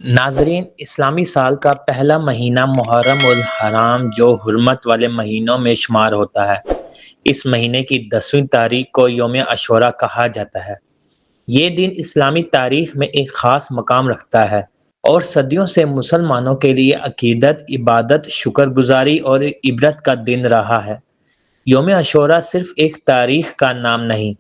ناظرین، اسلامی سال کا پہلا مہینہ محرم الحرام جو حرمت والے مہینوں میں شمار ہوتا ہے، اس مہینے کی 10ویں تاریخ کو یوم عاشوراء کہا جاتا ہے۔ یہ دن اسلامی تاریخ میں ایک خاص مقام رکھتا ہے اور صدیوں سے مسلمانوں کے لیے عقیدت، عبادت، شکر گزاری اور عبرت کا دن رہا ہے۔ یوم عاشوراء صرف ایک تاریخ کا نام نہیں،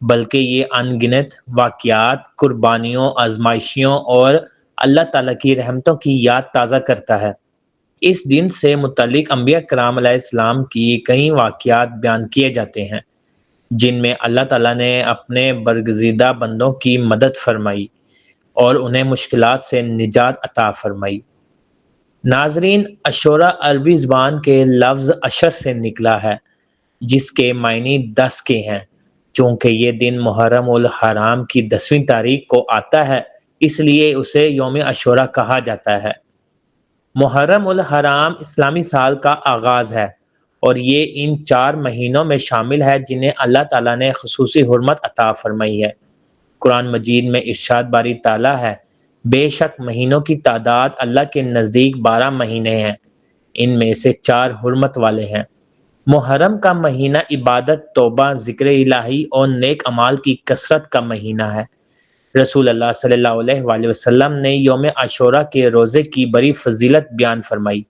بلکہ یہ ان گنت واقعات، قربانیوں، آزمائشوں اور اللہ تعالیٰ کی رحمتوں کی یاد تازہ کرتا ہے۔ اس دن سے متعلق انبیاء کرام علیہ السلام کی کئی واقعات بیان کیے جاتے ہیں، جن میں اللہ تعالیٰ نے اپنے برگزیدہ بندوں کی مدد فرمائی اور انہیں مشکلات سے نجات عطا فرمائی۔ ناظرین، عاشوراء عربی زبان کے لفظ عشر سے نکلا ہے، جس کے معنی 10 کے ہیں۔ چونکہ یہ دن محرم الحرام کی 10ویں تاریخ کو آتا ہے، اس لیے اسے یوم عاشوراء کہا جاتا ہے۔ محرم الحرام اسلامی سال کا آغاز ہے اور یہ ان 4 مہینوں میں شامل ہے جنہیں اللہ تعالیٰ نے خصوصی حرمت عطا فرمائی ہے۔ قرآن مجید میں ارشاد باری تعالیٰ ہے، بے شک مہینوں کی تعداد اللہ کے نزدیک 12 مہینے ہیں، ان میں سے 4 حرمت والے ہیں۔ محرم کا مہینہ عبادت، توبہ، ذکر الہی اور نیک اعمال کی کثرت کا مہینہ ہے۔ رسول اللہ صلی اللہ علیہ وآلہ وسلم نے یوم عاشوراء کے روزے کی بڑی فضیلت بیان فرمائی۔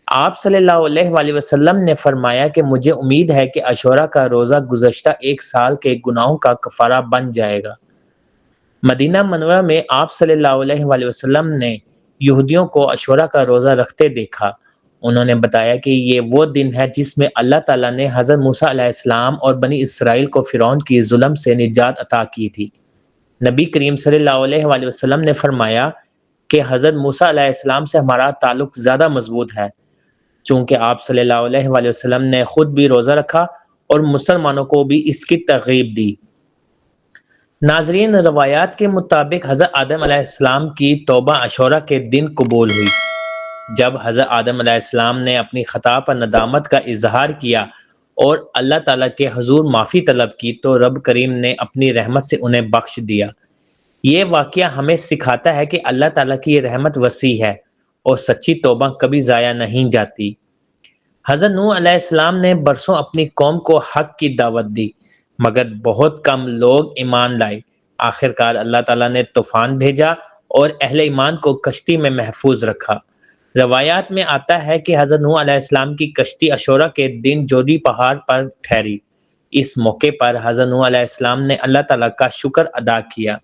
آپ صلی اللہ علیہ وآلہ وسلم نے فرمایا کہ مجھے امید ہے کہ عاشوراء کا روزہ گزشتہ ایک سال کے گناہوں کا کفارہ بن جائے گا۔ مدینہ منورہ میں آپ صلی اللہ علیہ وآلہ وسلم نے یہودیوں کو عاشوراء کا روزہ رکھتے دیکھا۔ انہوں نے بتایا کہ یہ وہ دن ہے جس میں اللہ تعالیٰ نے حضرت موسیٰ علیہ السلام اور بنی اسرائیل کو فرعون کی ظلم سے نجات عطا کی تھی۔ نبی کریم صلی اللہ علیہ وآلہ وسلم نے فرمایا کہ حضرت موسیٰ علیہ السلام سے ہمارا تعلق زیادہ مضبوط ہے، چونکہ آپ صلی اللہ علیہ وآلہ وسلم نے خود بھی روزہ رکھا اور مسلمانوں کو بھی اس کی ترغیب دی۔ ناظرین، روایات کے مطابق حضرت آدم علیہ السلام کی توبہ عاشوراء کے دن قبول ہوئی۔ جب حضرت آدم علیہ السلام نے اپنی خطا پر ندامت کا اظہار کیا اور اللہ تعالیٰ کے حضور معافی طلب کی تو رب کریم نے اپنی رحمت سے انہیں بخش دیا۔ یہ واقعہ ہمیں سکھاتا ہے کہ اللہ تعالیٰ کی رحمت وسیع ہے اور سچی توبہ کبھی ضائع نہیں جاتی۔ حضرت نوح علیہ السلام نے برسوں اپنی قوم کو حق کی دعوت دی، مگر بہت کم لوگ ایمان لائے۔ آخرکار اللہ تعالیٰ نے طوفان بھیجا اور اہل ایمان کو کشتی میں محفوظ رکھا۔ روایات میں آتا ہے کہ حضرت نوح علیہ السلام کی کشتی عاشوراء کے دن جودی پہاڑ پر ٹھہری۔ اس موقع پر حضرت نوح علیہ السلام نے اللہ تعالیٰ کا شکر ادا کیا۔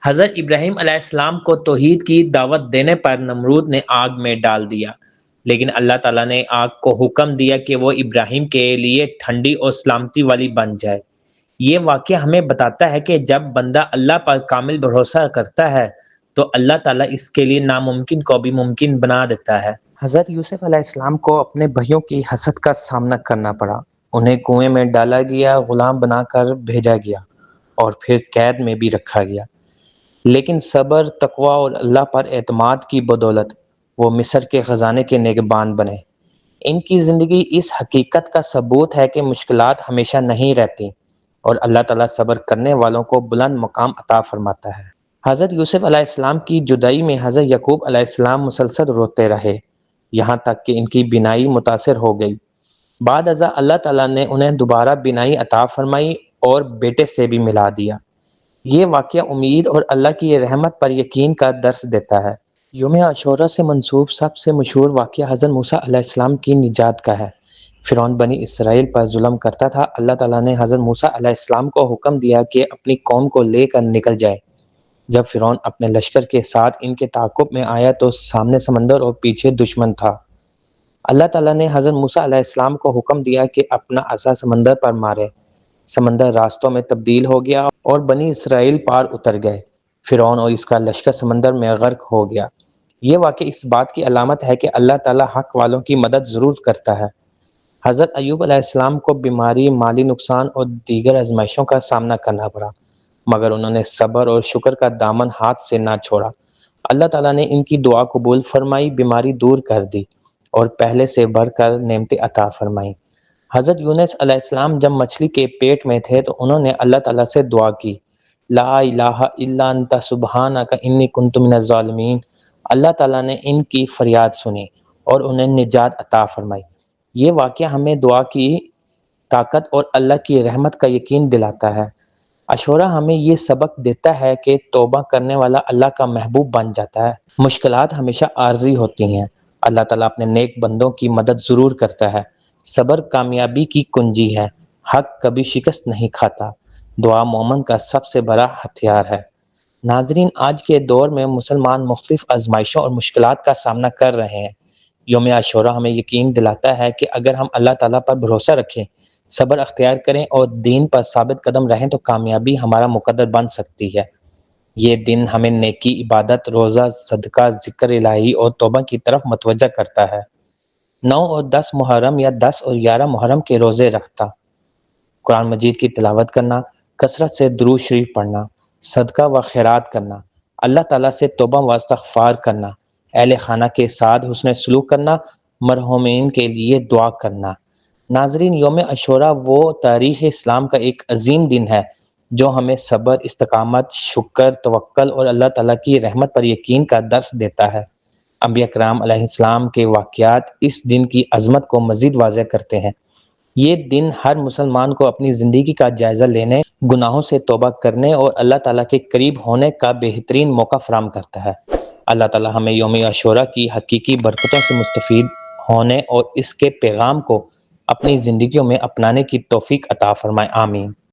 حضرت ابراہیم علیہ السلام کو توحید کی دعوت دینے پر نمرود نے آگ میں ڈال دیا، لیکن اللہ تعالیٰ نے آگ کو حکم دیا کہ وہ ابراہیم کے لیے ٹھنڈی اور سلامتی والی بن جائے۔ یہ واقعہ ہمیں بتاتا ہے کہ جب بندہ اللہ پر کامل بھروسہ کرتا ہے تو اللہ تعالیٰ اس کے لیے ناممکن کو بھی ممکن بنا دیتا ہے۔ حضرت یوسف علیہ السلام کو اپنے بھائیوں کی حسد کا سامنا کرنا پڑا۔ انہیں کنویں میں ڈالا گیا، غلام بنا کر بھیجا گیا اور پھر قید میں بھی رکھا گیا، لیکن صبر، تقوی اور اللہ پر اعتماد کی بدولت وہ مصر کے خزانے کے نگہبان بنے۔ ان کی زندگی اس حقیقت کا ثبوت ہے کہ مشکلات ہمیشہ نہیں رہتی اور اللہ تعالیٰ صبر کرنے والوں کو بلند مقام عطا فرماتا ہے۔ حضرت یوسف علیہ السلام کی جدائی میں حضرت یعقوب علیہ السلام مسلسل روتے رہے، یہاں تک کہ ان کی بینائی متاثر ہو گئی۔ بعد ازاں اللہ تعالیٰ نے انہیں دوبارہ بینائی عطا فرمائی اور بیٹے سے بھی ملا دیا۔ یہ واقعہ امید اور اللہ کی رحمت پر یقین کا درس دیتا ہے۔ یوم عاشوراء سے منسوب سب سے مشہور واقعہ حضرت موسیٰ علیہ السلام کی نجات کا ہے۔ فرعون بنی اسرائیل پر ظلم کرتا تھا۔ اللہ تعالیٰ نے حضرت موسیٰ علیہ السلام کو حکم دیا کہ اپنی قوم کو لے کر نکل جائے۔ جب فرعون اپنے لشکر کے ساتھ ان کے تعاقب میں آیا تو سامنے سمندر اور پیچھے دشمن تھا۔ اللہ تعالیٰ نے حضرت موسیٰ علیہ السلام کو حکم دیا کہ اپنا عصا سمندر پر مارے۔ سمندر راستوں میں تبدیل ہو گیا اور بنی اسرائیل پار اتر گئے۔ فرعون اور اس کا لشکر سمندر میں غرق ہو گیا۔ یہ واقعہ اس بات کی علامت ہے کہ اللہ تعالیٰ حق والوں کی مدد ضرور کرتا ہے۔ حضرت ایوب علیہ السلام کو بیماری، مالی نقصان اور دیگر آزمائشوں کا سامنا کرنا پڑا، مگر انہوں نے صبر اور شکر کا دامن ہاتھ سے نہ چھوڑا۔ اللہ تعالیٰ نے ان کی دعا قبول فرمائی، بیماری دور کر دی اور پہلے سے بڑھ کر نعمتیں عطا فرمائیں۔ حضرت یونس علیہ السلام جب مچھلی کے پیٹ میں تھے تو انہوں نے اللہ تعالیٰ سے دعا کی لا الہ الا انت سبحانک انی کنت من الظالمین۔ اللہ تعالیٰ نے ان کی فریاد سنی اور انہیں نجات عطا فرمائی۔ یہ واقعہ ہمیں دعا کی طاقت اور اللہ کی رحمت کا یقین دلاتا ہے۔ عاشوراء ہمیں یہ سبق دیتا ہے کہ توبہ کرنے والا اللہ کا محبوب بن جاتا ہے۔ مشکلات ہمیشہ عارضی ہوتی ہیں، اللہ تعالیٰ اپنے نیک بندوں کی مدد ضرور کرتا ہے۔ صبر کامیابی کی کنجی ہے، حق کبھی شکست نہیں کھاتا۔ دعا مومن کا سب سے بڑا ہتھیار ہے۔ ناظرین، آج کے دور میں مسلمان مختلف آزمائشوں اور مشکلات کا سامنا کر رہے ہیں۔ یوم عاشوراء ہمیں یقین دلاتا ہے کہ اگر ہم اللہ تعالیٰ پر بھروسہ رکھیں، صبر اختیار کریں اور دین پر ثابت قدم رہیں تو کامیابی ہمارا مقدر بن سکتی ہے۔ یہ دن ہمیں نیکی، عبادت، روزہ، صدقہ، ذکر الہی اور توبہ کی طرف متوجہ کرتا ہے۔ 9 اور 10 محرم یا 10 اور 11 محرم کے روزے رکھتا، قرآن مجید کی تلاوت کرنا، کثرت سے درود شریف پڑھنا، صدقہ و خیرات کرنا، اللہ تعالیٰ سے توبہ و استغفار کرنا، اہل خانہ کے ساتھ حسن سلوک کرنا، مرحومین کے لیے دعا کرنا۔ ناظرین، یوم عاشوراء وہ تاریخ اسلام کا ایک عظیم دن ہے جو ہمیں صبر، استقامت، شکر، توکل اور اللہ تعالیٰ کی رحمت پر یقین کا درس دیتا ہے۔ انبیاء کرام علیہ السلام کے واقعات اس دن کی عظمت کو مزید واضح کرتے ہیں۔ یہ دن ہر مسلمان کو اپنی زندگی کا جائزہ لینے، گناہوں سے توبہ کرنے اور اللہ تعالیٰ کے قریب ہونے کا بہترین موقع فراہم کرتا ہے۔ اللہ تعالیٰ ہمیں یوم عاشوراء کی حقیقی برکتوں سے مستفید ہونے اور اس کے پیغام کو اپنی زندگیوں میں اپنانے کی توفیق عطا فرمائے۔ آمین۔